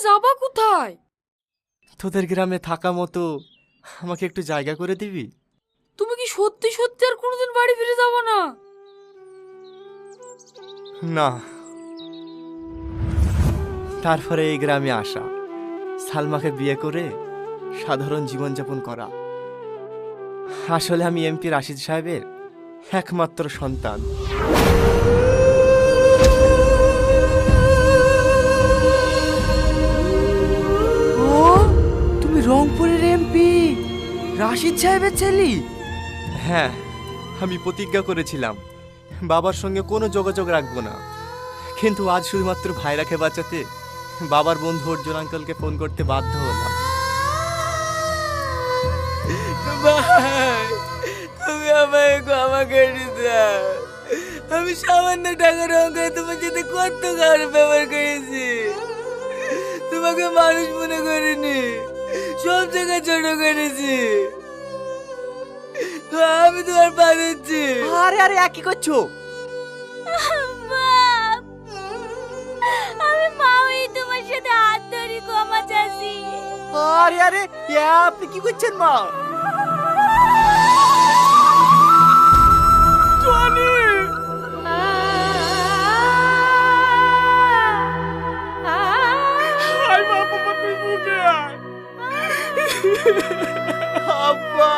যাবা কোথায়? তোদের গ্রামে থাকা মতো আমাকে একটু জায়গা করে দিবি? তুমি কি সত্যি সত্যি আর কোনোদিন বাড়ি ফিরে যাবো না? না। তারপরে এই গ্রামে আসা, সালমাকে বিয়ে করে সাধারণ জীবনযাপন করা। আসলে আমি এমপি রাশিদ সাহেবের একমাত্র সন্তান। ও, তুমি রংপুরের এমপি রাশিদ সাহেবের ছেলে? হ্যাঁ, আমি প্রতিজ্ঞা করেছিলাম বাবার সঙ্গে কোনো যোগাযোগ রাখবো না, কিন্তু আজ শুধুমাত্র ভাইরাকে বাঁচাতে বাবার বন্ধু অর্জুন আঙ্কেলকে ফোন করতে বাধ্য হলাম। ভাই, তুমি আমায় ক্ষমা করে দাও। আমি সামান্য টাকার অঙ্কে তোমার সাথে কত খারাপ ব্যবহার করেছি। তোমাকে মানুষ মনে করিনি, সব জায়গায় ছোট করেছি। আমি তোমার পা দিচ্ছি। আরে আরে কি করছো? বাপ, আমি মা হয়ে তোমার সাথে হাত ধরে ক্ষমা চাচ্ছি। আরে আরে আপনি কি করছেন মা? আব্বা,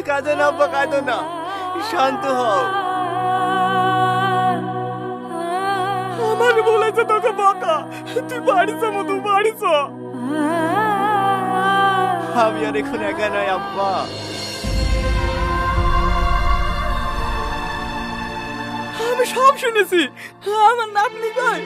কাঁদো না আব্বা, কাঁদো না, শান্ত হও। আমার বলেছে তোকে বকা, তুই বাড়িছ মতো বাড়িছ। আমি আর এখন একা নয় আব্বা। আমি সব শুনেছি। আমার নাতনি কই?